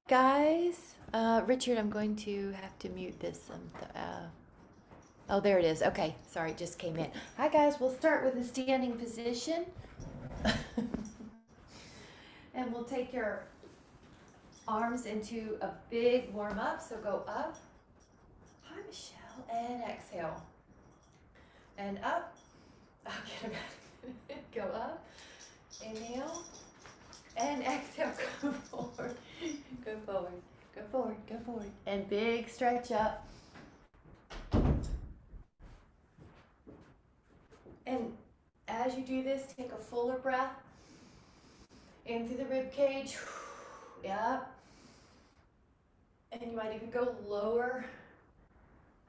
Guys, Richard, I'm going to have to mute this. Oh, there it is. Okay, sorry, it just came in. Hi, guys. We'll start with a standing position, and we'll take your arms into a big warm up. So go up. Hi, Michelle, and exhale, and up. Okay, go up. Inhale, and exhale. Go forward. Go forward. Go forward. Go forward. And big stretch up. And as you do this, take a fuller breath in through the rib cage. Yep. And you might even go lower,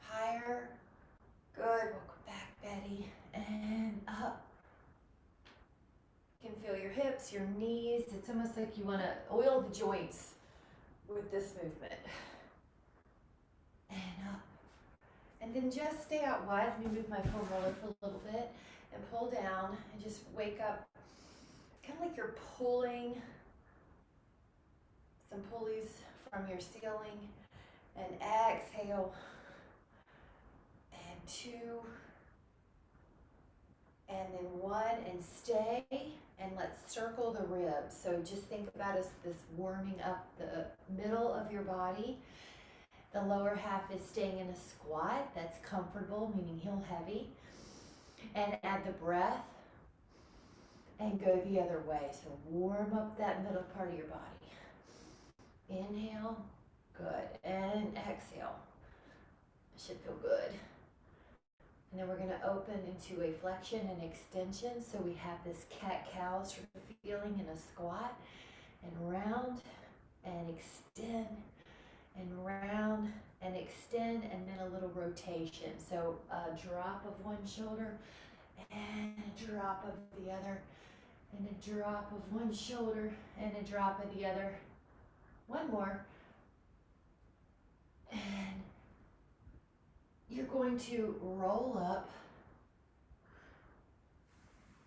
higher. Good. Welcome back, Betty. And up. You can feel your hips, your knees. It's almost like you want to oil the joints with this movement. And up. And then just stay out wide. Let me move my foam roller for a little bit and pull down and just wake up. Kind of like you're pulling some pulleys from your ceiling. And exhale. And 2. And then 1, and stay. And let's circle the ribs. So just think about this warming up the middle of your body. The lower half is staying in a squat. That's comfortable, meaning heel heavy. And add the breath and go the other way. So warm up that middle part of your body. Inhale, good, and exhale. Should feel good. And then we're going to open into a flexion and extension. So we have this cat-cow sort of feeling in a squat, and round and extend and round and extend, and then a little rotation. So a drop of one shoulder and a drop of the other, and a drop of one shoulder and a drop of the other. One more. And you're going to roll up.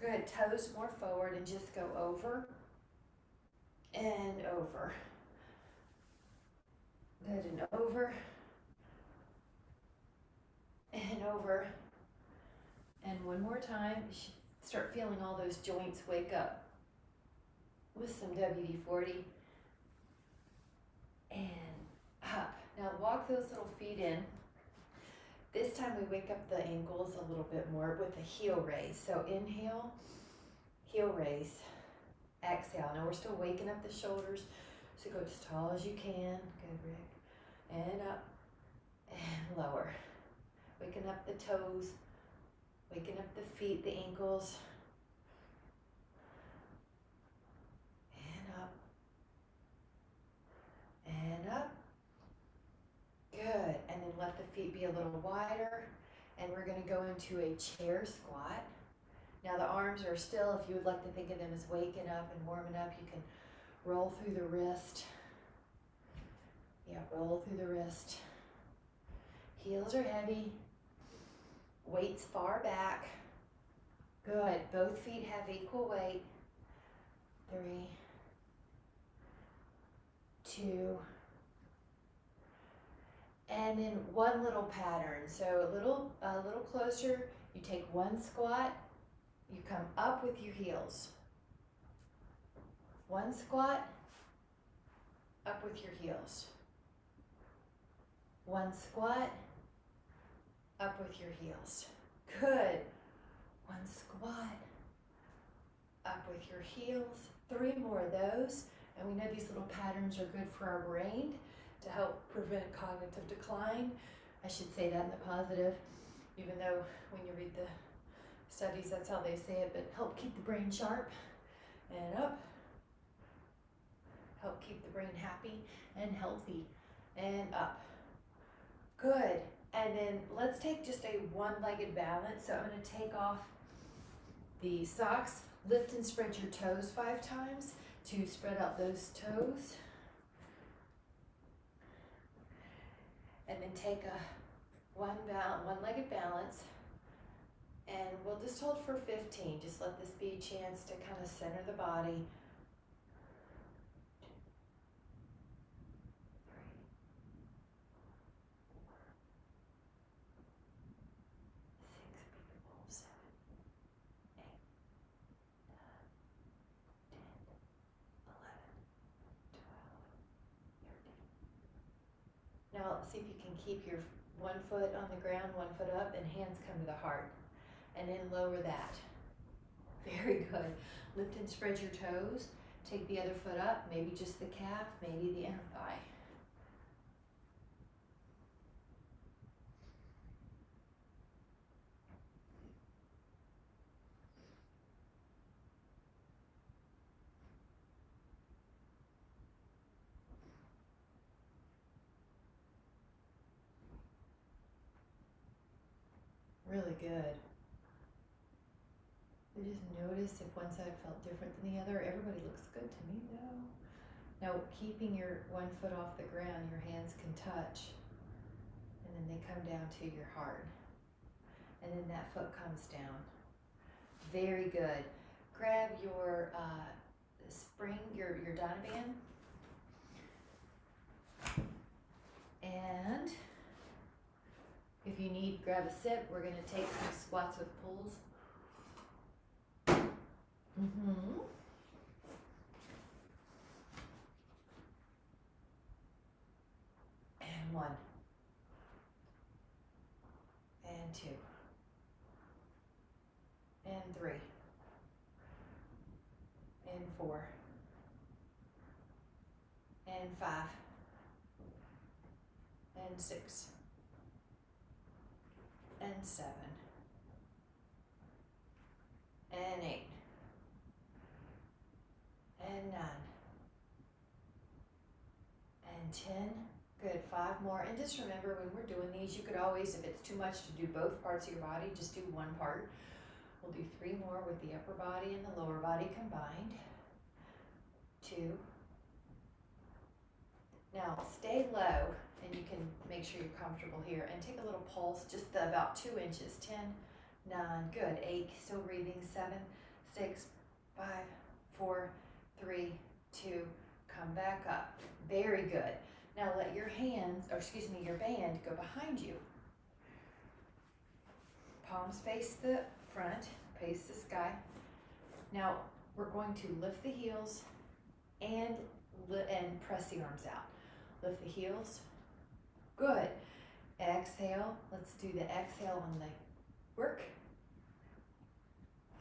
Good. Toes more forward and just go over and over. Good. And over and over. And one more time. You should start feeling all those joints wake up with some WD-40. And up. Now walk those little feet in. This time we wake up the ankles a little bit more with a heel raise. So inhale, heel raise, exhale. Now we're still waking up the shoulders, so go as tall as you can. Good, Rick. And up and lower. Waking up the toes, waking up the feet, the ankles. And up. And up. Good. And then let the feet be a little wider. And we're going to go into a chair squat. Now the arms are still, if you would like to think of them as waking up and warming up, you can roll through the wrist. Yeah, roll through the wrist. Heels are heavy. Weights far back. Good. Both feet have equal weight. 3, 2, and then one little pattern. So a little closer. You take one squat. You come up with your heels. One squat, up with your heels. One squat, up with your heels. Good. One squat, up with your heels. 3 more of those. And we know these little patterns are good for our brain to help prevent cognitive decline. I should say that in the positive, even though when you read the studies, that's how they say it, but help keep the brain sharp. And up. Help keep the brain happy and healthy. And up. Good. And then let's take just a one-legged balance. So I'm going to take off the socks, lift and spread your toes 5 times to spread out those toes. And then take a one-legged balance. And we'll just hold for 15. Just let this be a chance to kind of center the body. Now see if you can keep your one foot on the ground, one foot up, and hands come to the heart. And then lower that. Very good. Lift and spread your toes. Take the other foot up, maybe just the calf, maybe the inner thigh. Really good. Just notice if one side felt different than the other. Everybody looks good to me though. Now keeping your one foot off the ground, your hands can touch, and then they come down to your heart. And then that foot comes down. Very good. Grab your spring, your Donovan, and if you need, grab a sip. We're going to take some squats with pulls. And 1. And 2. And 3. And 4. And 5. And 6. And 7. And 8. And 9. And 10. Good. 5 more. And just remember, when we're doing these, you could always, if it's too much to do both parts of your body, just do one part. We'll do 3 more with the upper body and the lower body combined. 2. Now stay low, and you can make sure you're comfortable here, and take a little pulse, just about 2 inches. 10, 9, good. 8, still breathing. 7, 6, 5, 4, 3, 2, come back up. Very good. Now let your hands, or excuse me, your band go behind you. Palms face the front, face the sky. Now we're going to lift the heels and press the arms out. Lift the heels. Good. Exhale. Let's do the exhale on the work.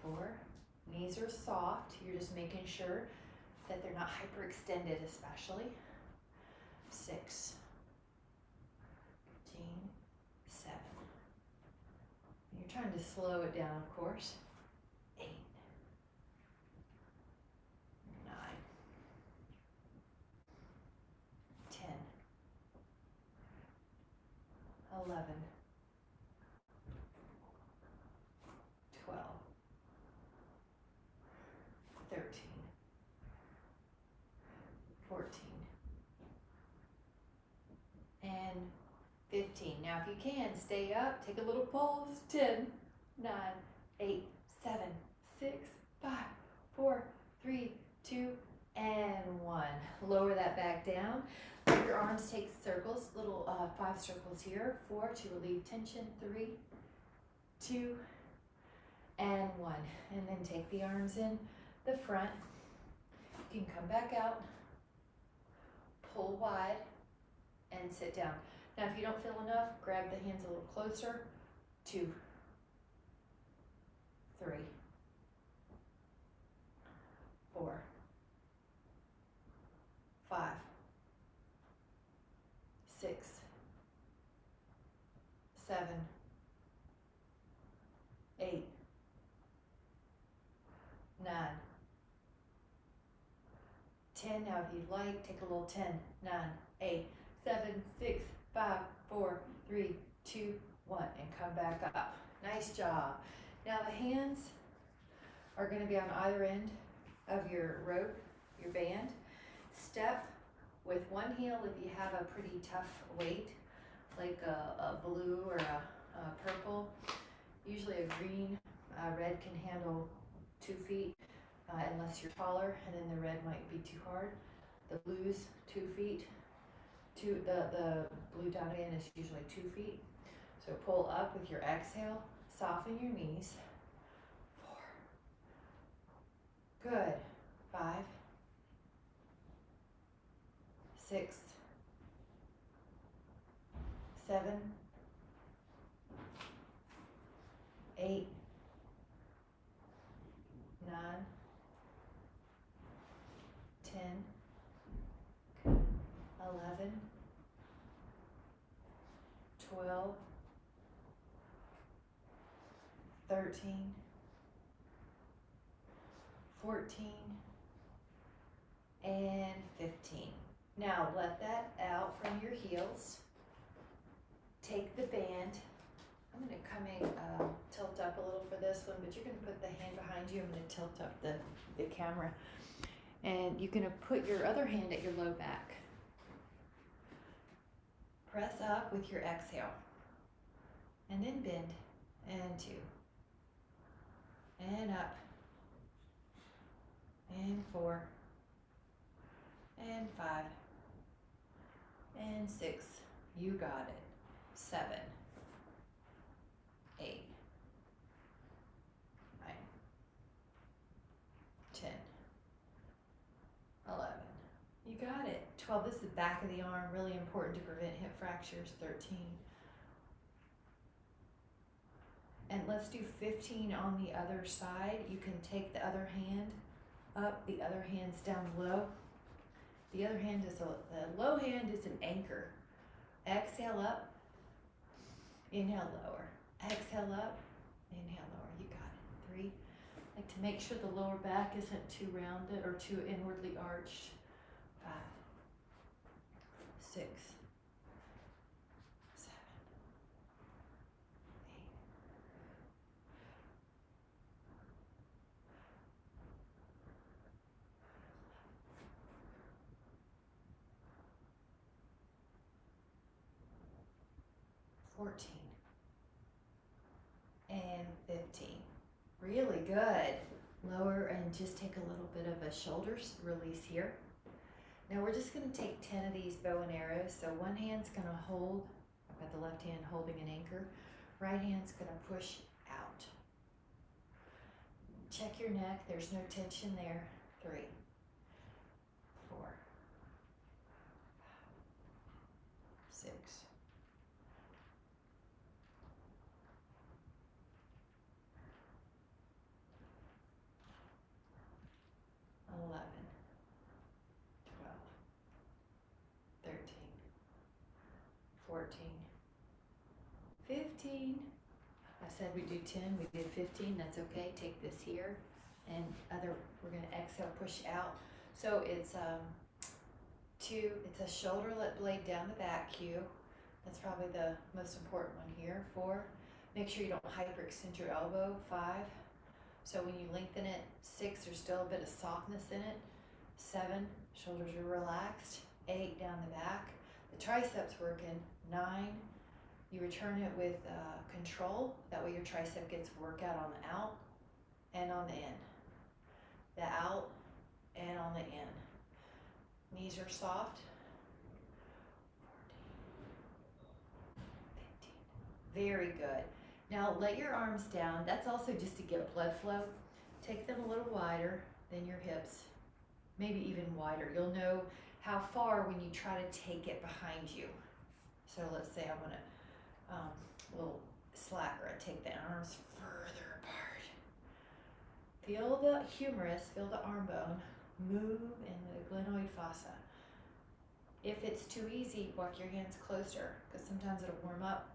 4. Knees are soft. You're just making sure that they're not hyperextended, especially. 6. 15. 7. You're trying to slow it down, of course. 8. 9. 10. 11. 12. 13. 14. And 15. Now if you can, stay up, take a little pulse. 10, 9, 8, 7, 6, 5, 4, 3, 2, and 1. Lower that back down. Let your arms take circles, little 5 circles here. 4 to relieve tension. 3, 2, and 1. And then take the arms in the front. You can come back out, pull wide, and sit down. Now if you don't feel enough, grab the hands a little closer. 2, 3, 4, 5, 6, 7, 8, 9, 10. Now if you'd like, take a little 10, 9, 8, 7, 6, 5, 4, 3, 2, 1, and come back up. Nice job. Now the hands are going to be on either end of your rope, your band. Step with one heel if you have a pretty tough weight, like a blue or a purple. Usually a green, red can handle 2 feet unless you're taller, and then the red might be too hard. The blues, 2 feet. The blue Donovan is usually 2 feet. So pull up with your exhale, soften your knees. 4. Good. 5, 6, 7, 8, 9, 10, 11, 12, 13, 14, and 15. Now let that out from your heels. Take the band. I'm going to come in, tilt up a little for this one, but you're going to put the hand behind you. I'm going to tilt up the camera. And you're going to put your other hand at your low back. Press up with your exhale. And then bend. And 2. And up. And 4. And 5. And 6. You got it. 7. 8. 9. 10. 11. You got it. 12. This is the back of the arm. Really important to prevent hip fractures. 13. And let's do 15 on the other side. You can take the other hand up, the other hand's down low. The other hand is the low hand is an anchor. Exhale up, inhale lower. Exhale up, inhale lower. You got it. 3. Like to make sure the lower back isn't too rounded or too inwardly arched. 5, 6, 7, 8. 14 and 15. Really good. Lower and just take a little bit of a shoulders release here. Now we're just going to take 10 of these bow and arrows. So one hand's going to hold, I've got the left hand holding an anchor. Right hand's going to push out. Check your neck. There's no tension there. 3, 4, 6, 11, 12, 13, 14, 15. I said we do 10, we did 15, that's okay. Take this here and we're gonna exhale, push out. So it's it's a shoulder blade down the back cue. That's probably the most important one here. 4, make sure you don't hyperextend your elbow. 5, so when you lengthen it. 6, there's still a bit of softness in it. 7, shoulders are relaxed. 8, down the back. The triceps working. 9, you return it with control. That way your tricep gets workout on the out and on the in. The out and on the in. Knees are soft. 14, 15. Very good. Now let your arms down. That's also just to get blood flow. Take them a little wider than your hips, maybe even wider. You'll know how far when you try to take it behind you. So let's say I want a little slacker. I take the arms further apart. Feel the humerus, feel the arm bone, move in the glenoid fossa. If it's too easy, walk your hands closer because sometimes it'll warm up.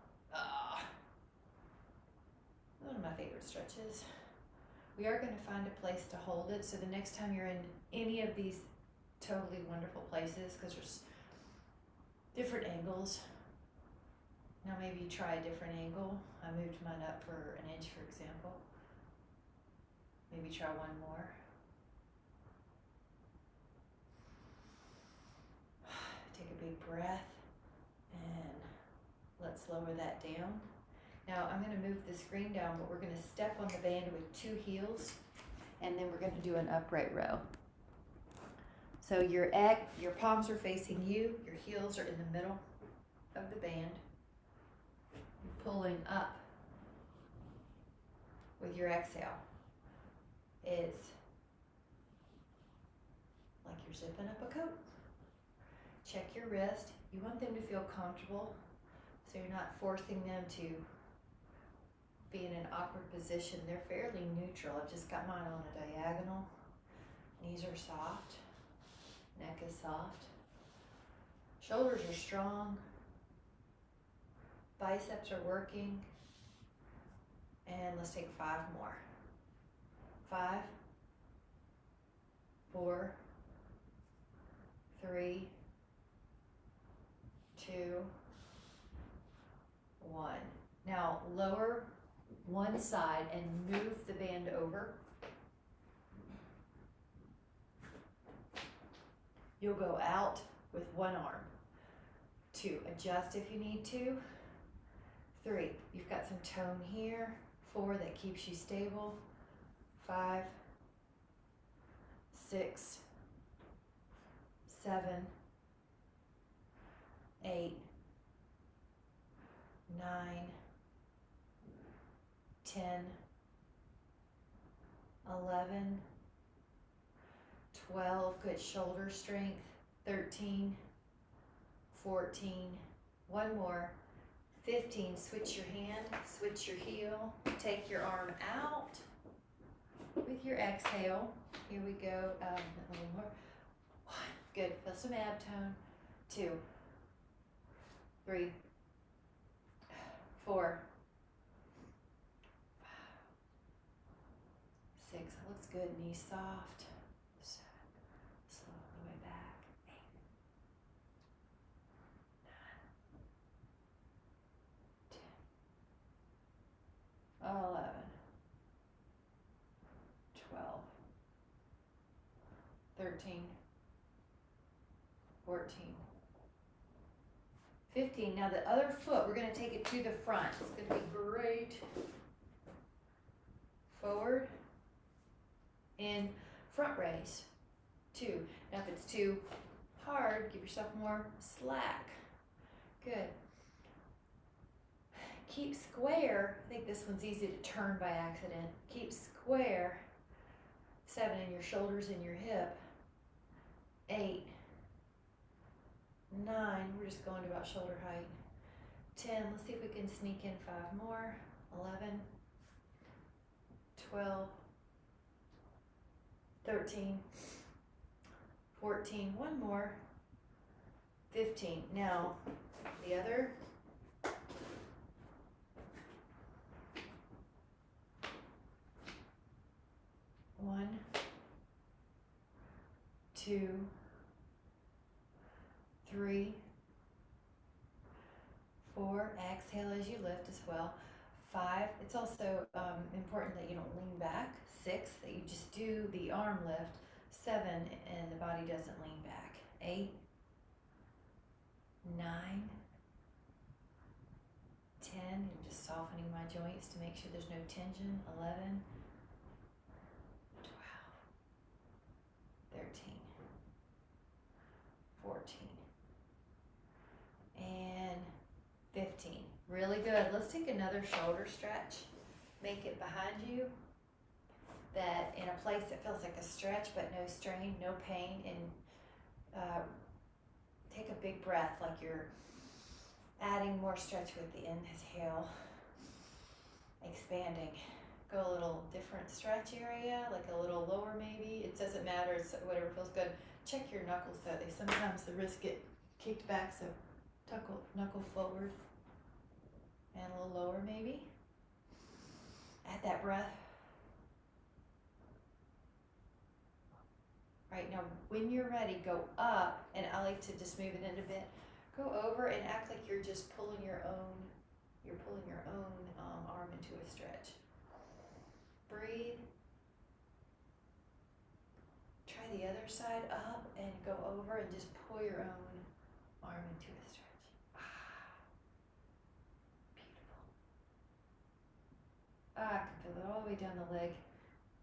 One of my favorite stretches. We are going to find a place to hold it, so the next time you're in any of these totally wonderful places, because there's different angles. Now maybe try a different angle. I moved mine up for an inch, for example. Maybe try one more. Take a big breath and let's lower that down. Now I'm going to move the screen down, but we're going to step on the band with 2 heels, and then we're going to do an upright row. So your palms are facing you, your heels are in the middle of the band. You're pulling up with your exhale. It's like you're zipping up a coat. Check your wrist. You want them to feel comfortable. So you're not forcing them to be in an awkward position. They're fairly neutral. I've just got mine on a diagonal. Knees are soft. Neck is soft. Shoulders are strong. Biceps are working. And let's take 5 more. 5, 4, 3, 2, 1. Now lower one side and move the band over. You'll go out with one arm. 2, adjust if you need to. 3, you've got some tone here. 4, that keeps you stable. 5, 6, 7, 8, 9, 10, 11, 12, good shoulder strength. 13, 14, one more. 15, switch your hand, switch your heel, take your arm out with your exhale. Here we go, a little more. 1, good, feel some ab tone. 2, 3, 4, 5, 6, that looks good, knees soft. 7, slow all the way back. 8, 9, 10, 11, 12, 13, 14, 15. Now the other foot, we're going to take it to the front. It's going to be great. Forward and front raise. 2. Now if it's too hard, give yourself more slack. Good. Keep square. I think this one's easy to turn by accident. Keep square. 7 in your shoulders and your hip. 8, 9, we're just going to about shoulder height. 10, let's see if we can sneak in 5 more. 11, 12, 13, 14, one more. 15. Now the other. 1, 2, 3, 4, exhale as you lift as well. 5, it's also important that you don't lean back. 6, that you just do the arm lift. 7, and the body doesn't lean back. 8, 9, 10, I'm just softening my joints to make sure there's no tension. 11, 12, 13, 14, and 15. Really good. Let's take another shoulder stretch. Make it behind you, that in a place that feels like a stretch but no strain, no pain, and take a big breath like you're adding more stretch with the inhale, expanding. Go a little different stretch area, like a little lower maybe. It doesn't matter, it's whatever feels good. Check your knuckles though. Sometimes the wrists get kicked back, so knuckle forward and a little lower maybe. Add that breath. Right, now when you're ready, go up, and I like to just move it in a bit. Go over and act like you're just pulling your own arm into a stretch. Breathe. Try the other side, up and go over and just pull your own arm into a stretch. Beautiful. I can feel it all the way down the leg.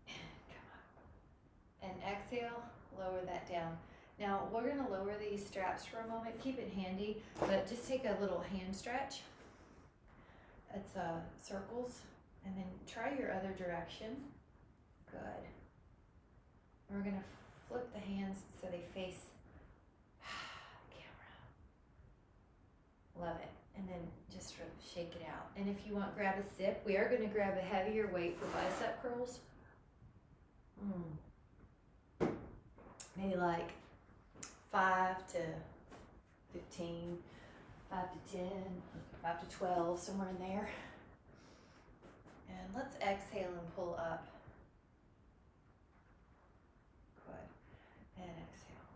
Come on. And exhale, lower that down. Now we're going to lower these straps for a moment. Keep it handy, but just take a little hand stretch. It's circles, and then try your other direction. Good. We're going to flip the hands so they face the camera. Love it. And then just sort of shake it out. And if you want, grab a sip. We are going to grab a heavier weight for bicep curls. Maybe like 5 to 15, 5 to 10, 5 to 12, somewhere in there. And let's exhale and pull up. Good. And exhale.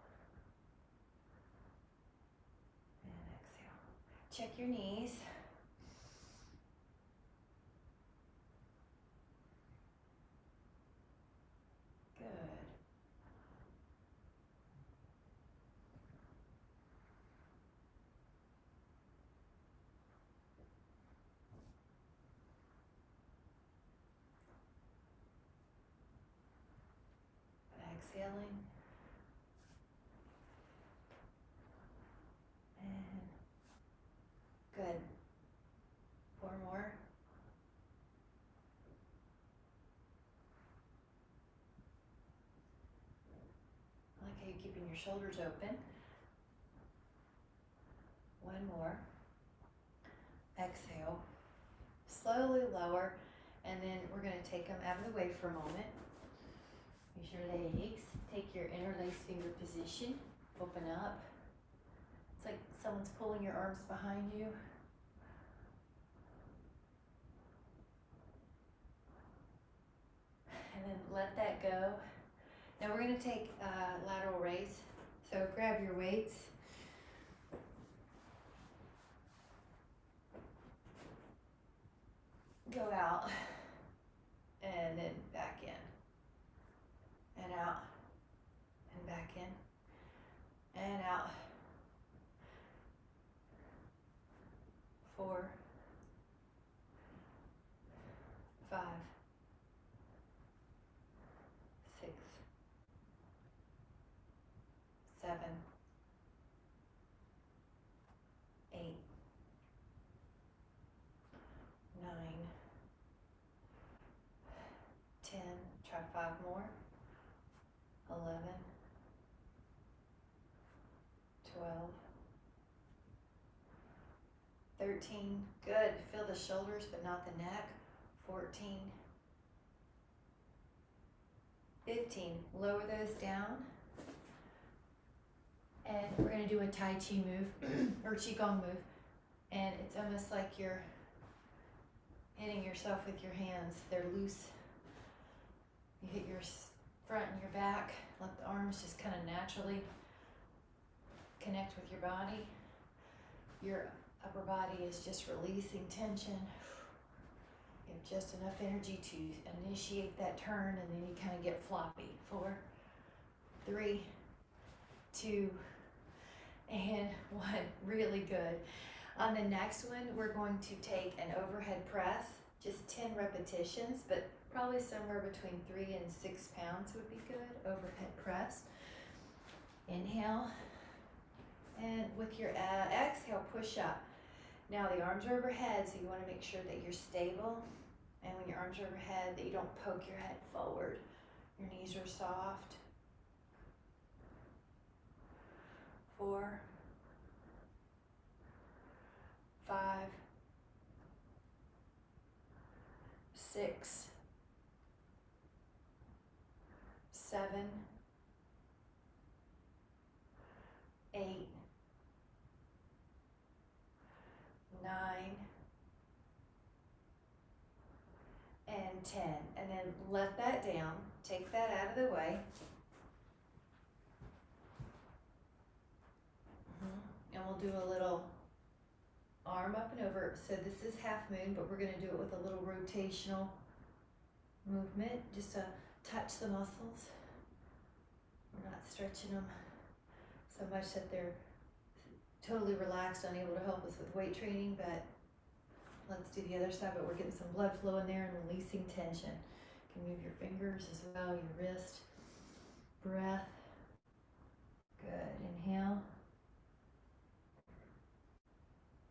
And exhale. Check your knees. Good. Exhaling. And good. 4 more. I like how you're keeping your shoulders open. 1 more. Exhale. Slowly lower, and then we're going to take them out of the way for a moment. Use your legs. Take your interlaced finger position. Open up. It's like someone's pulling your arms behind you. And then let that go. Now we're going to take lateral raise. So grab your weights. Go out. And then back in. And out, and back in, and out. 4, 5, 6, 7, 8, 9, 10. Try 5 more. 11, 12, 13, good. Feel the shoulders but not the neck. 14, 15, lower those down. And we're going to do a Tai Chi move or Qigong move. And it's almost like you're hitting yourself with your hands. They're loose. You hit your front and your back. Let the arms just kind of naturally connect with your body. Your upper body is just releasing tension. You have just enough energy to initiate that turn, and then you kind of get floppy. 4, 3, 2, and 1. Really good. On the next one, we're going to take an overhead press, just 10 repetitions, but probably somewhere between 3 and 6 pounds would be good. Overhead press. Inhale. And with your exhale, push up. Now the arms are overhead, so you want to make sure that you're stable. And when your arms are overhead, that you don't poke your head forward. Your knees are soft. 4, 5, 6, 7, 8, 9, and 10. And then let that down. Take that out of the way. And we'll do a little arm up and over. So this is half moon, but we're going to do it with a little rotational movement, just to touch the muscles. We're not stretching them so much that they're totally relaxed, unable to help us with weight training, but let's do the other side, but we're getting some blood flow in there and releasing tension. You can move your fingers as well, your wrist, breath. Good, inhale.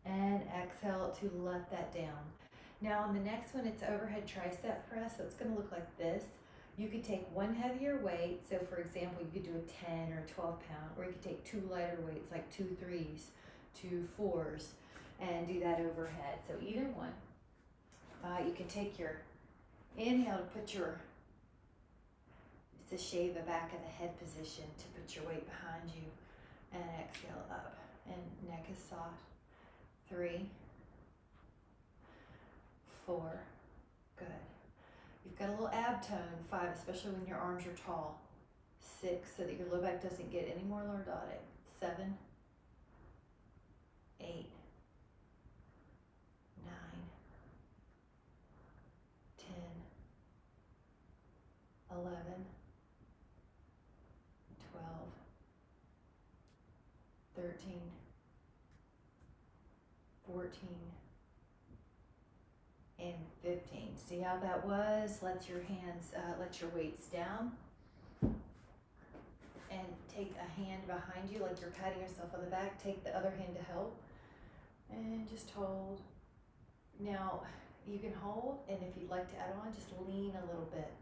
And exhale to let that down. Now on the next one, it's overhead tricep press, so it's gonna look like this. You could take one heavier weight, so for example, you could do a 10 or a 12 pound, or you could take 2 lighter weights, like 2 3s, 2 4s. and do that overhead. So either one. You can take your inhale to put your, to shave the back of the head position, to put your weight behind you, and exhale up. And neck is soft. 3, 4, good. You've got a little ab tone, 5, especially when your arms are tall. 6, so that your low back doesn't get any more lordotic. 7, 8, 9, 10, 11, 12, 13, 14, and 15. See how that was? Let your hands, let your weights down. And take a hand behind you like you're patting yourself on the back. Take the other hand to help. And just hold. Now, you can hold, and if you'd like to add on, just lean a little bit.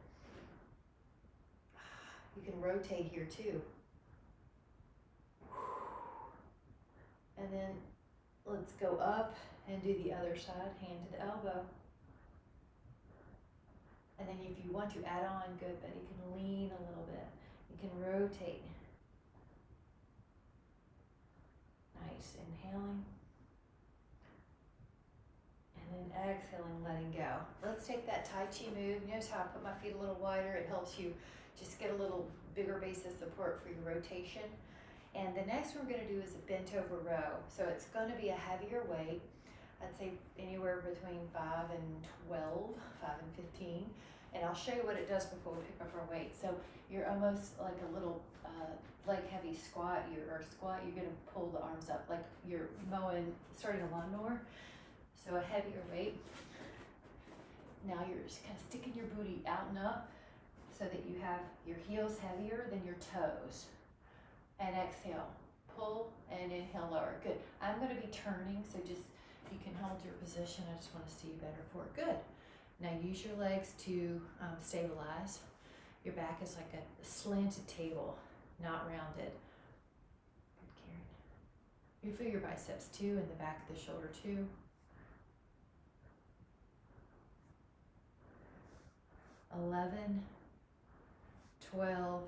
You can rotate here too. And then let's go up and do the other side, hand to the elbow. And then if you want to add on, good, but you can lean a little bit. You can rotate. Nice, inhaling. And then exhaling, letting go. Let's take that Tai Chi move. Notice how I put my feet a little wider. It helps you just get a little bigger base of support for your rotation. And the next one we're going to do is a bent over row. So it's going to be a heavier weight. I'd say anywhere between 5 and 12, 5 and 15. And I'll show you what it does before we pick up our weight. So you're almost like a little leg heavy squat. You're going to pull the arms up like you're starting a lawnmower. So a heavier weight. Now you're just kind of sticking your booty out and up so that you have your heels heavier than your toes. And exhale, pull, and inhale, lower. Good. I'm going to be turning, so just, you can hold your position. I just want to see you better for it. Good. Now use your legs to stabilize. Your back is like a slanted table, not rounded. Good, Karen. You feel your biceps too, and the back of the shoulder too. Eleven, 12,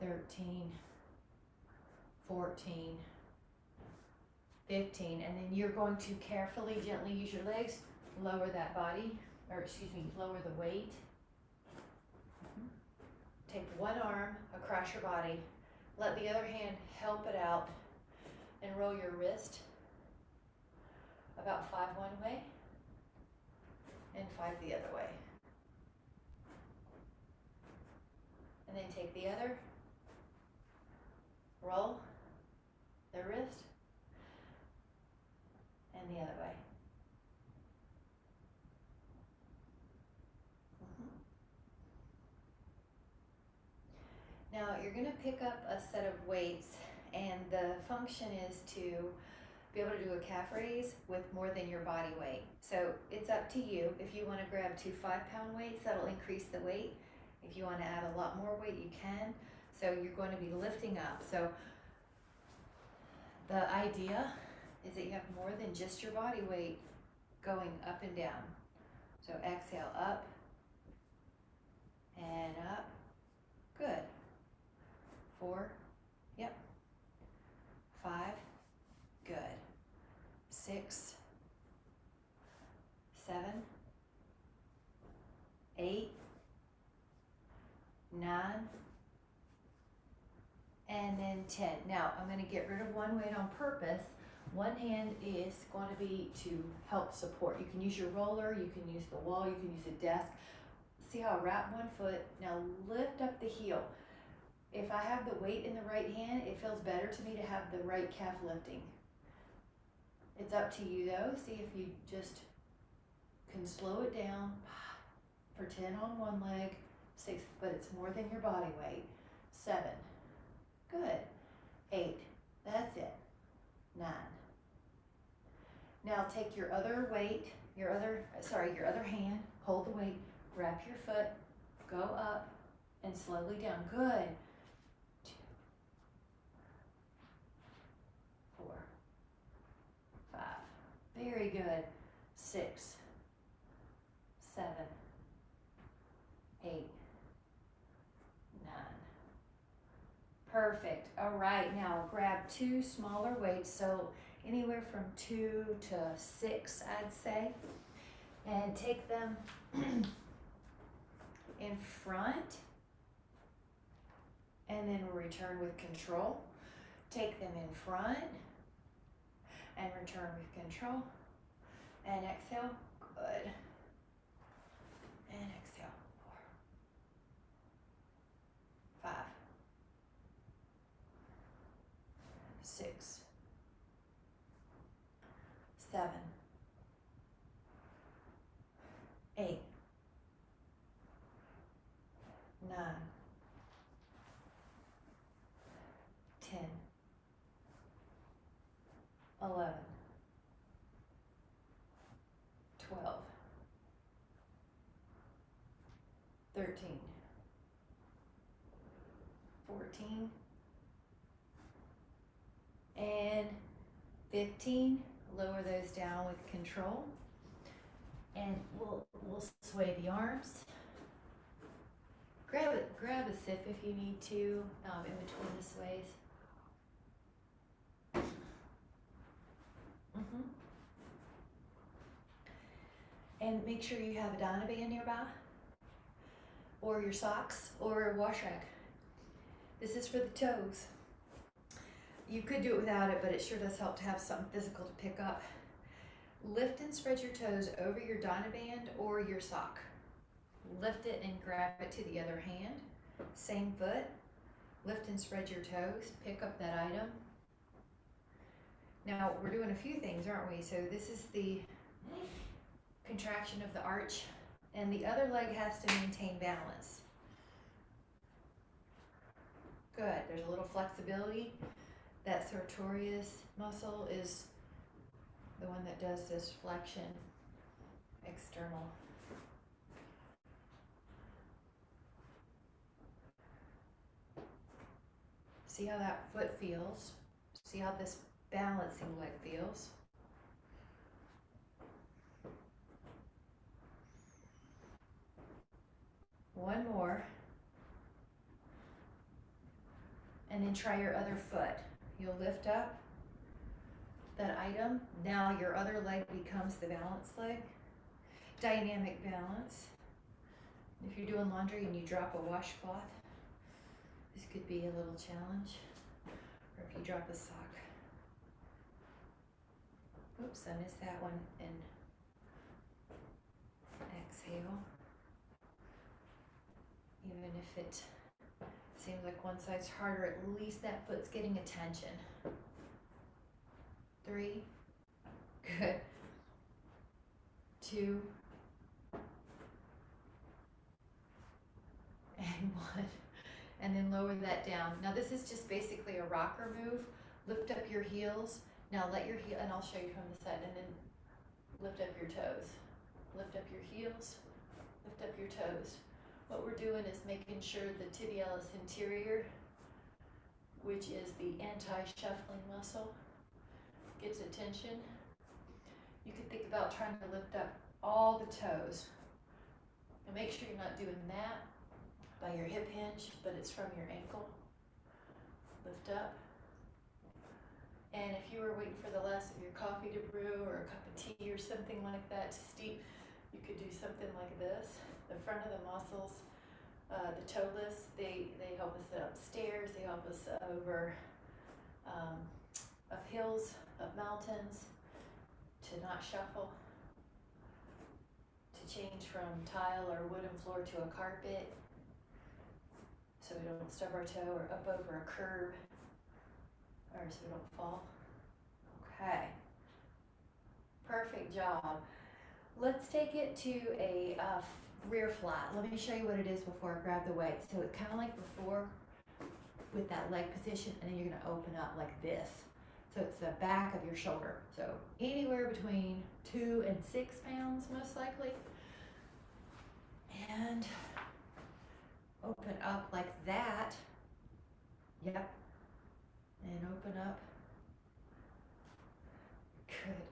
13, 14, 15, and then you're going to carefully, gently use your legs, lower that body, or excuse me, lower the weight. Take one arm across your body, let the other hand help it out, and roll your wrist about 5 one way and 5 the other way. And then take the other, roll the wrist, and the other way. Now you're going to pick up a set of weights, and the function is to be able to do a calf raise with more than your body weight. So it's up to you. If you want to grab 2 5-pound weights, that'll increase the weight. If you want to add a lot more weight, you can. So you're going to be lifting up. So the idea is that you have more than just your body weight going up and down. So exhale, up and up. Good. 4, yep. 5, good. 6, 7, 8, 9, and then 10. Now I'm going to get rid of one weight on purpose. One hand is going to be to help support. You can use your roller, you can use the wall, you can use a desk. See how I wrap one foot? Now lift up the heel. If I have the weight in the right hand, it feels better to me to have the right calf lifting. It's up to you though. See if you just can slow it down for 10 on one leg, 6, but it's more than your body weight. 7, good. 8, that's it. 9. Now take your other weight, your other hand, hold the weight, wrap your foot, go up and slowly down. Good. 2, 4, good. 6, 7, 8, 9. Perfect. All right, now grab 2 smaller weights, so anywhere from 2 to 6, I'd say, and take them in front, and then return with control. Take them in front, and return with control, and exhale. Good. And exhale. 4, 5, 6, 7, 8, 9, 10, 11, 12, 13, 14, and 15. Lower those down with control, and we'll sway the arms. Grab a sip if you need to in between the sways. And make sure you have a Donna band nearby, or your socks, or a wash rag. This is for the toes. You could do it without it, but it sure does help to have something physical to pick up. Lift and spread your toes over your Donna band or your sock. Lift it and grab it to the other hand. Same foot. Lift and spread your toes. Pick up that item. Now we're doing a few things, aren't we? So this is the contraction of the arch, and the other leg has to maintain balance. Good. There's a little flexibility. That sartorius muscle is the one that does this flexion external. See how that foot feels. See how this balancing leg feels. One more. And then try your other foot. You'll lift up that item. Now your other leg becomes the balance leg. Dynamic balance. If you're doing laundry and you drop a washcloth, this could be a little challenge. Or if you drop a sock. Oops, I missed that one. And exhale. Even if it seems like one side's harder, at least that foot's getting attention. 3, good. 2, and 1. And then lower that down. Now this is just basically a rocker move. Lift up your heels. Now let your heel, and I'll show you from the side, and then lift up your toes. Lift up your heels, lift up your toes. What we're doing is making sure the tibialis anterior, which is the anti-shuffling muscle, gets attention. You can think about trying to lift up all the toes. And make sure you're not doing that by your hip hinge, but it's from your ankle. Lift up. And if you were waiting for the last of your coffee to brew or a cup of tea or something like that to steep, you could do something like this. The front of the muscles, the toe lifts, they help us up stairs, they help us over up hills, up mountains, to not shuffle, to change from tile or wooden floor to a carpet, so we don't stub our toe, or up over a curb, or so we don't fall. Okay, perfect job. Let's take it to a rear flat. Let me show you what it is before I grab the weight. So it's kind of like before with that leg position, and then you're gonna open up like this. So it's the back of your shoulder. So anywhere between 2 and 6 pounds, most likely. And open up like that. Yep. And open up. Good.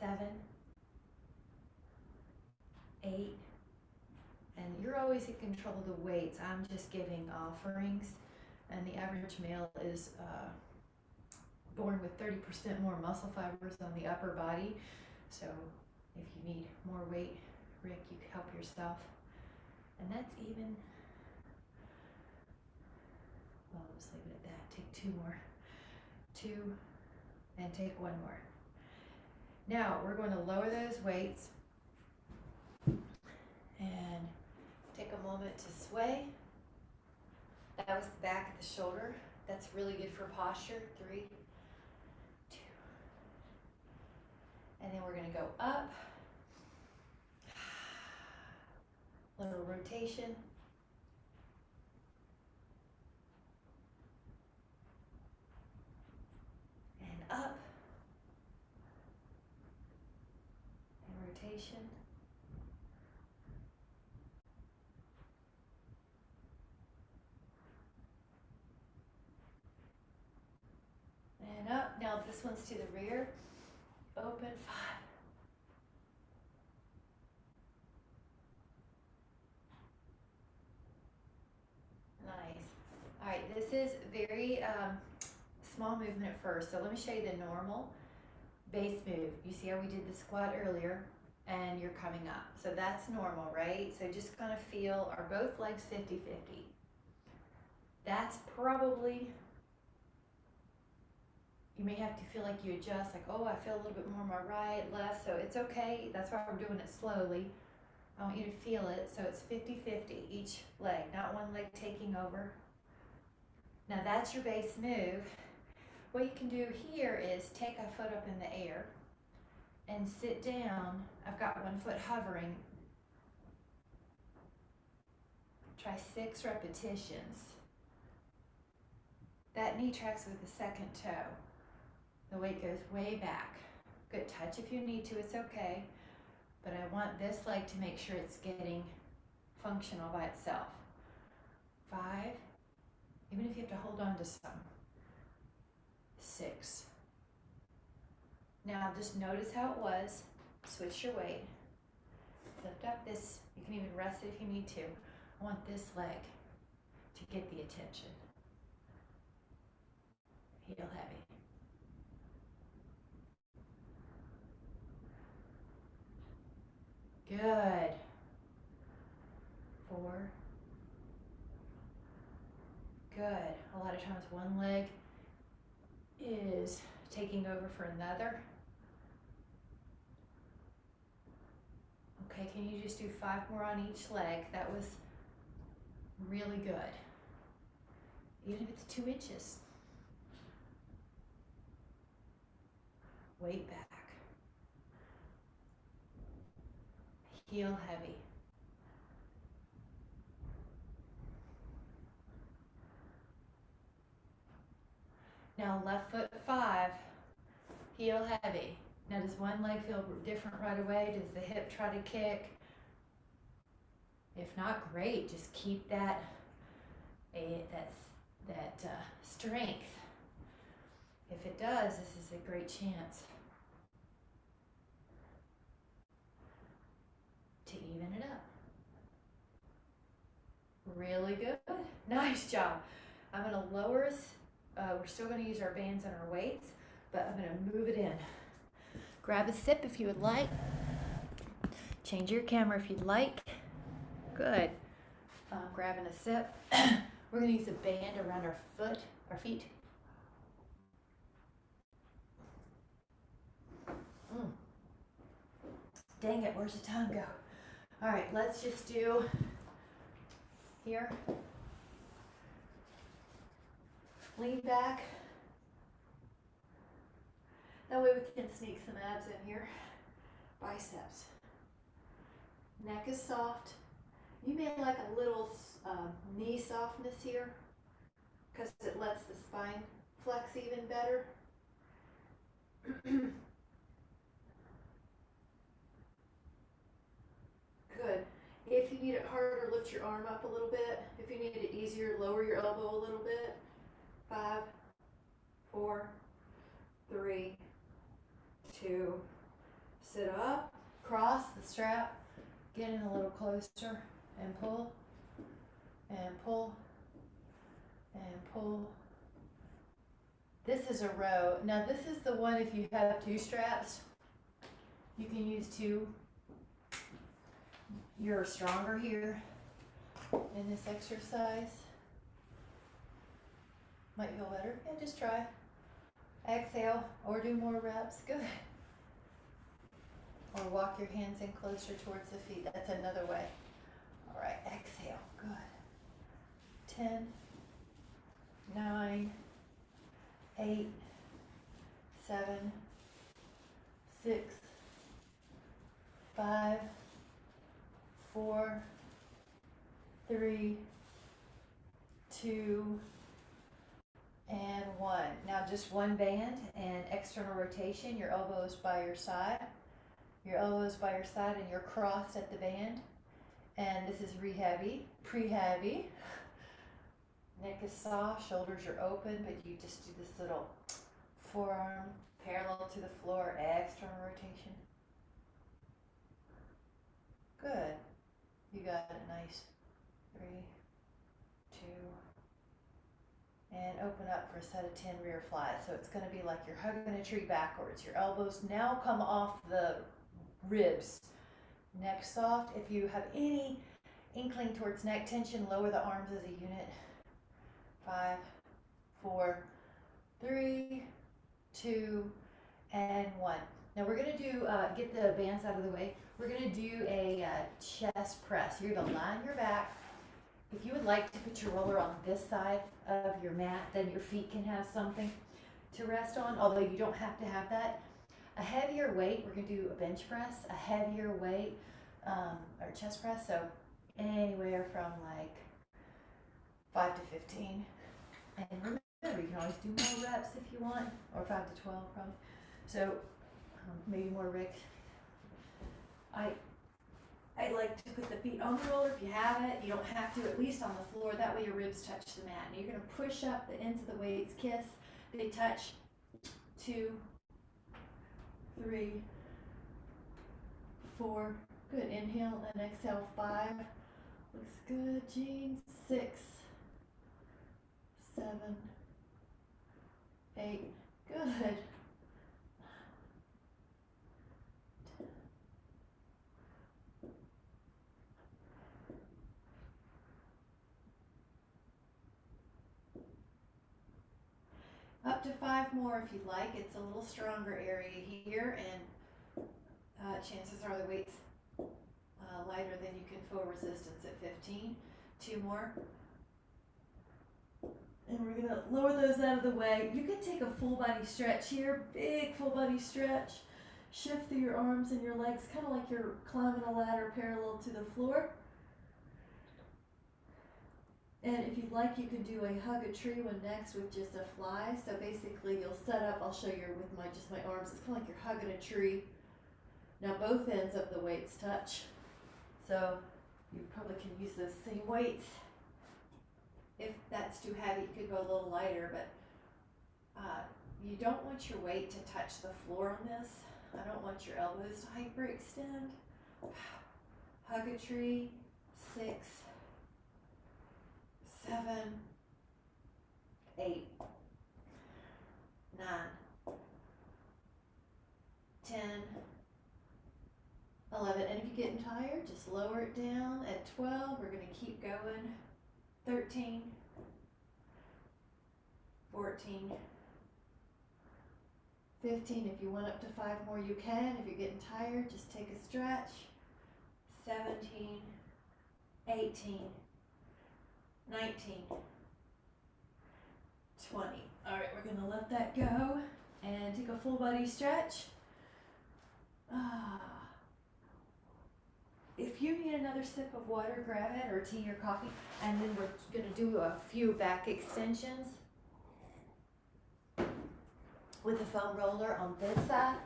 7, 8, and you're always in control of the weights. I'm just giving offerings, and the average male is born with 30% more muscle fibers on the upper body. So if you need more weight, Rick, you can help yourself. And that's even, well, I'll just leave it at that. Take 2 more. 2, and take 1 more. Now we're going to lower those weights and take a moment to sway. That was the back of the shoulder. That's really good for posture. 3, 2, and then we're going to go up. Little rotation. And up. And rotation. And up. Now this one's to the rear. Open. 5. Nice. All right, this is very small movement at first. So let me show you the normal base move. You see how we did the squat earlier, and you're coming up. So that's normal, right? So just kind of feel, are both legs 50-50? That's probably, you may have to feel like you adjust, like, oh, I feel a little bit more on my right, left, so it's okay. That's why we're doing it slowly. I want you to feel it. So it's 50-50 each leg, not one leg taking over. Now that's your base move. What you can do here is take a foot up in the air and sit down. I've got 1 foot hovering. Try 6 repetitions. That knee tracks with the second toe. The weight goes way back. Good, touch if you need to, it's okay. But I want this leg to make sure it's getting functional by itself. 5, even if you have to hold on to some. 6. Now just notice how it was. Switch your weight. Lift up this, you can even rest it if you need to. I want this leg to get the attention. Heel heavy. Good. 4. Good. A lot of times one leg is taking over for another. Okay, can you just do 5 more on each leg? That was really good. Even if it's 2 inches. Weight back. Heel heavy. Now left foot 5, heel heavy. Now does one leg feel different right away? Does the hip try to kick? If not, great. Just keep that strength. If it does, this is a great chance to even it up. Really good. Nice job. I'm going to lower us. We're still going to use our bands and our weights, but I'm going to move it in. Grab a sip if you would like. Change your camera if you'd like. Good. Grabbing a sip. We're going to use a band around our feet. Dang it, where's the tongue go? All right, let's just do here. Lean back. That way we can sneak some abs in here. Biceps. Neck is soft. You may like a little knee softness here because it lets the spine flex even better. Good. If you need it harder, lift your arm up a little bit. If you need it easier, lower your elbow a little bit. 5, 4, 3, 2, Sit up, cross the strap, get in a little closer, and pull, and pull, and pull. This is a row. Now this is the one if you have 2 straps, you can use 2. You're stronger here in this exercise. Might feel better. Yeah, just try. Exhale or do more reps. Good. Or walk your hands in closer towards the feet. That's another way. All right, exhale. Good. 10, 9, 8, 7, 6, 5, 4, 3, 2, and 1. Now just one band and external rotation. Your elbows by your side. Your elbows by your side and you're crossed at the band. And this is rehabby, pre-habby. Neck is soft, shoulders are open, but you just do this little forearm parallel to the floor, external rotation. Good. You got it, nice. 3, 2, and open up for a set of 10 rear flies. So it's going to be like you're hugging a tree backwards. Your elbows now come off the ribs. Neck soft. If you have any inkling towards neck tension, lower the arms as a unit. 5, 4, 3, 2, and 1. Now we're going to do, get the bands out of the way. We're going to do a chest press. You're going to lie on your back. If you would like to put your roller on this side of your mat, then your feet can have something to rest on, although you don't have to have that. A heavier weight, we're going to do a bench press, a heavier weight, or chest press, so anywhere from like 5 to 15. And remember, you can always do more reps if you want, or 5 to 12 probably. So maybe more Rick. I like to put the feet on the roller if you have it. You don't have to, at least on the floor. That way your ribs touch the mat. And you're going to push up the ends of the weights, kiss. They touch. 2, 3, 4. Good. Inhale and exhale. 5. Looks good, Jean. 6, 7, 8. Good. Up to 5 more if you like. It's a little stronger area here, and chances are the weight's lighter than you can feel resistance at 15. 2 more. And we're going to lower those out of the way. You can take a full body stretch here, big full body stretch. Shift through your arms and your legs, kind of like you're climbing a ladder parallel to the floor. And if you'd like, you can do a hug a tree one next with just a fly. So basically you'll set up, I'll show you with my just my arms, it's kind of like you're hugging a tree. Now both ends of the weights touch. So you probably can use those same weights. If that's too heavy, you could go a little lighter, but you don't want your weight to touch the floor on this. I don't want your elbows to hyperextend. Hug a tree. 6, 7, 8, 9, 10, 11. And if you're getting tired, just lower it down. At 12, we're going to keep going. 13, 14, 15. If you want up to 5 more, you can. If you're getting tired, just take a stretch. 17, 18, 19, 20. All right, we're gonna let that go and take a full body stretch. If you need another sip of water, grab it, or tea or coffee, and then we're gonna do a few back extensions with a foam roller on this side.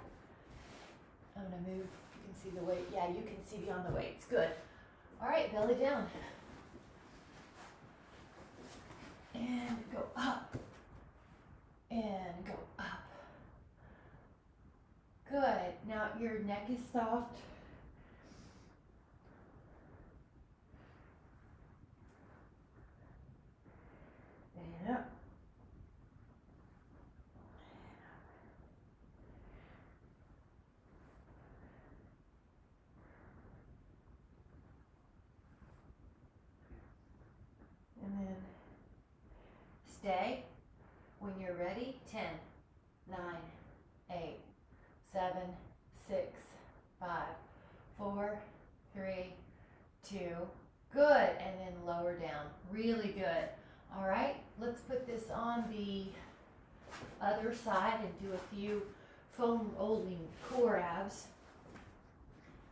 I'm gonna move, you can see the weight. Yeah, you can see beyond the weights, good. All right, belly down. And go up. And go up. Good. Now your neck is soft. And up. And then stay. When you're ready, 10, 9, 8, 7, 6, 5, 4, 3, 2, good, and then lower down, really good. All right, let's put this on the other side and do a few foam rolling core abs.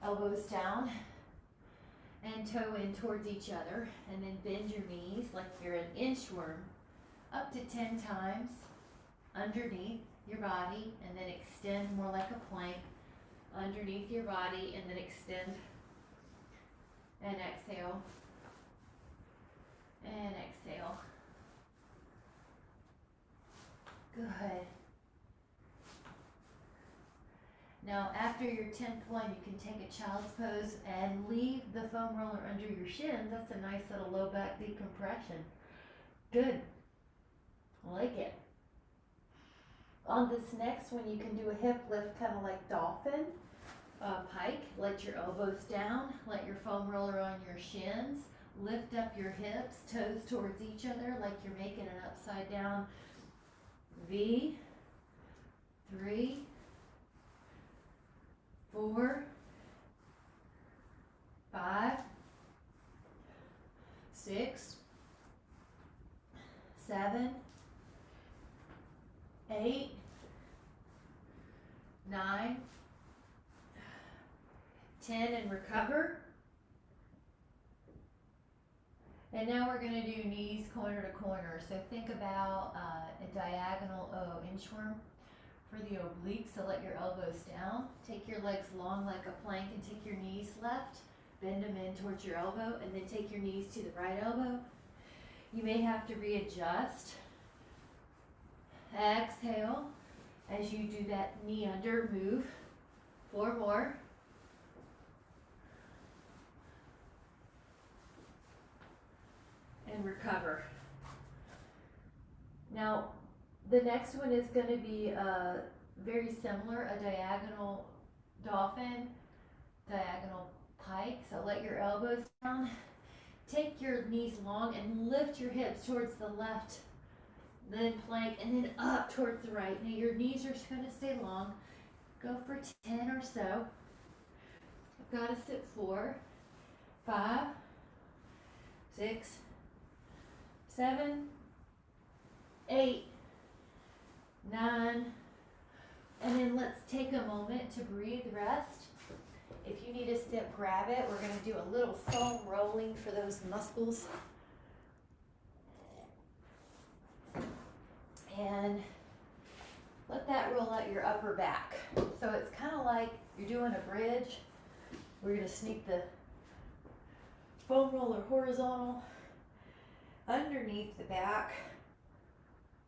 Elbows down and toe in towards each other, and then bend your knees like you're an inchworm up to 10 times underneath your body, and then extend more like a plank underneath your body, and then extend and exhale and exhale. Good. Now after your 10th one, you can take a child's pose and leave the foam roller under your shins. That's a nice little low back decompression. Good. I like it. On this next one, you can do a hip lift, kind of like dolphin pike. Let your elbows down, let your foam roller on your shins, lift up your hips, toes towards each other like you're making an upside down V. 3, 4, 5, 6, 7, 8, 9, 10, and recover. And now we're going to do knees corner to corner. So think about a diagonal inchworm for the obliques. So let your elbows down. Take your legs long like a plank and take your knees left. Bend them in towards your elbow, and then take your knees to the right elbow. You may have to readjust. Exhale. As you do that knee under, move. 4 more. And recover. Now, the next one is going to be very similar, a diagonal dolphin, diagonal pike. So let your elbows down. Take your knees long and lift your hips towards the left, then plank, and then up towards the right. Now your knees are going to stay long. Go for 10 or so. I've got to sit 4, 5, 6, 7, 8, 9, and then let's take a moment to breathe, rest. If you need a sip, grab it. We're going to do a little foam rolling for those muscles. And let that roll out your upper back. So it's kind of like you're doing a bridge. We're going to sneak the foam roller horizontal underneath the back,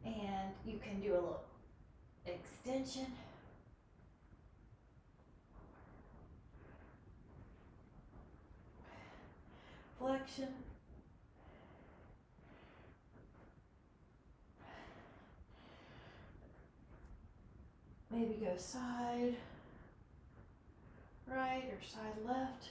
and you can do a little extension. Flexion. Maybe go side, right, or side left.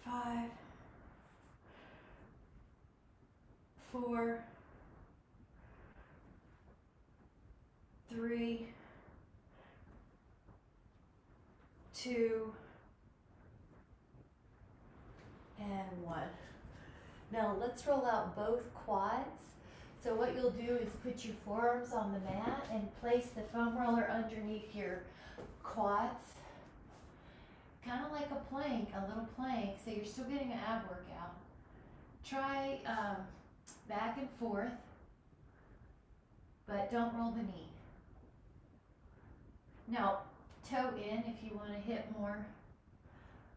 Five, 4, 3, 2, and 1. Now let's roll out both quads. So what you'll do is put your forearms on the mat and place the foam roller underneath your quads. Kind of like a plank, a little plank, so you're still getting an ab workout. Try back and forth, but don't roll the knee. Now, toe in if you want to hit more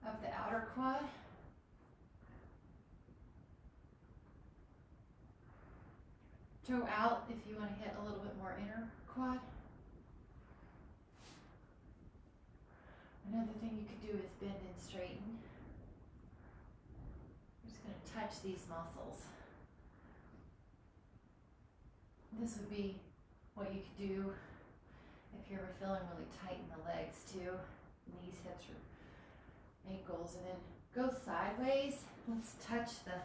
of the outer quad. Toe out if you want to hit a little bit more inner quad. Another thing you could do is bend and straighten. I'm just going to touch these muscles. This would be what you could do if you're feeling really tight in the legs too, knees, hips, or ankles, and then go sideways. Let's touch the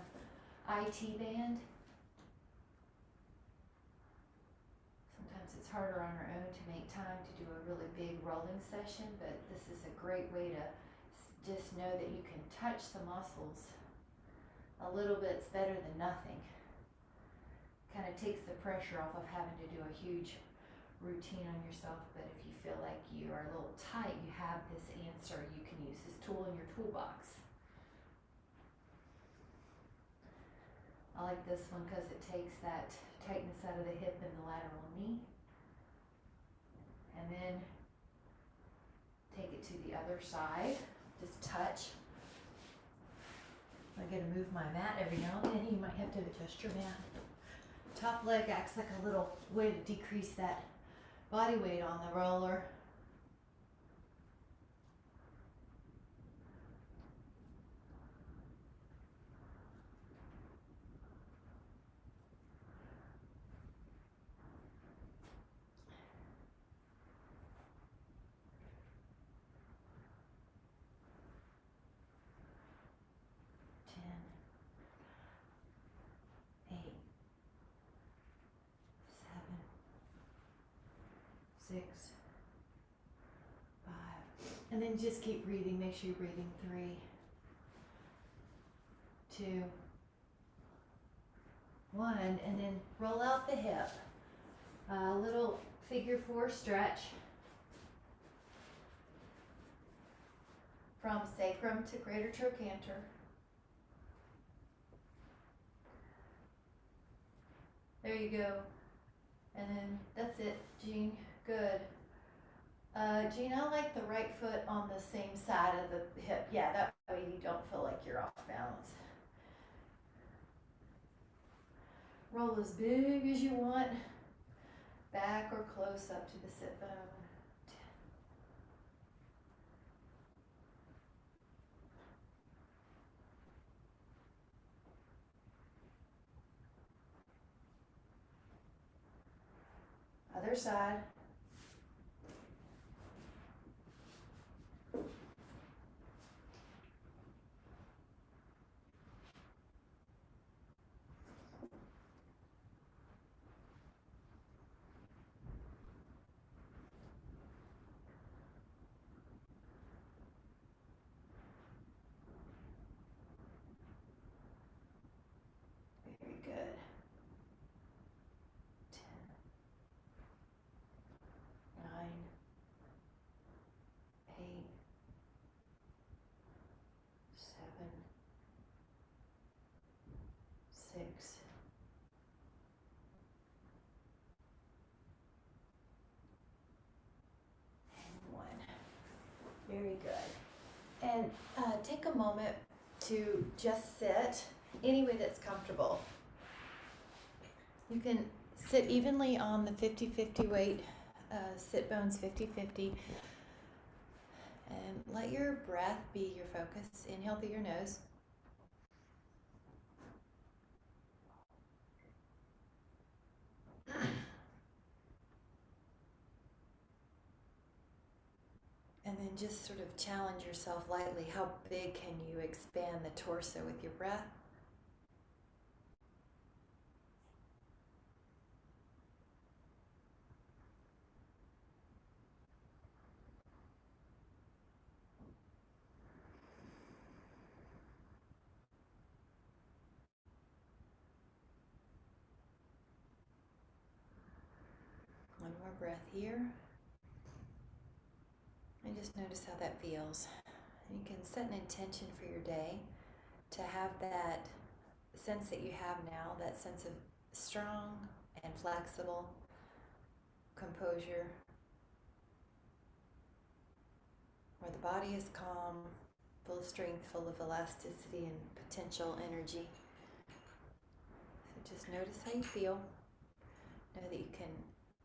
IT band. Sometimes it's harder on our own to make time to do a really big rolling session, but this is a great way to just know that you can touch the muscles. A little bit's better than nothing. Kind of takes the pressure off of having to do a huge routine on yourself, but if you feel like you are a little tight, you have this answer. You can use this tool in your toolbox. I like this one because it takes that tightness out of the hip and the lateral knee, and then take it to the other side. Just touch. I gotta move my mat every now and then. You might have to adjust your mat. Top leg acts like a little way to decrease that body weight on the roller. Six, 5, and then just keep breathing. Make sure you're breathing. 3, 2, 1, and then roll out the hip. A little figure 4 stretch from sacrum to greater trochanter. There you go. And then that's it, Jean. Good. Jean, I like the right foot on the same side of the hip. Yeah, that way you don't feel like you're off balance. Roll as big as you want, back or close up to the sit bone. 10. Other side. Very good. 10, 9, 8, 7, 6, 1. Very good. And take a moment to just sit any way that's comfortable. You can sit evenly on the 50-50 weight, sit bones 50-50, and let your breath be your focus. Inhale through your nose. And then just sort of challenge yourself lightly. How big can you expand the torso with your breath? One more breath here. And just notice how that feels. And you can set an intention for your day to have that sense that you have now, that sense of strong and flexible composure, where the body is calm, full of strength, full of elasticity and potential energy. So just notice how you feel. Know that you can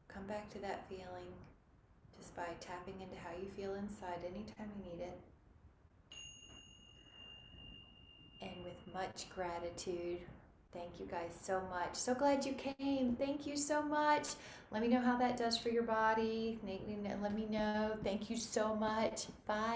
come back to that feeling just by tapping into how you feel inside anytime you need it. And with much gratitude, thank you guys so much. So glad you came. Thank you so much. Let me know how that does for your body. Let me know. Thank you so much. Bye.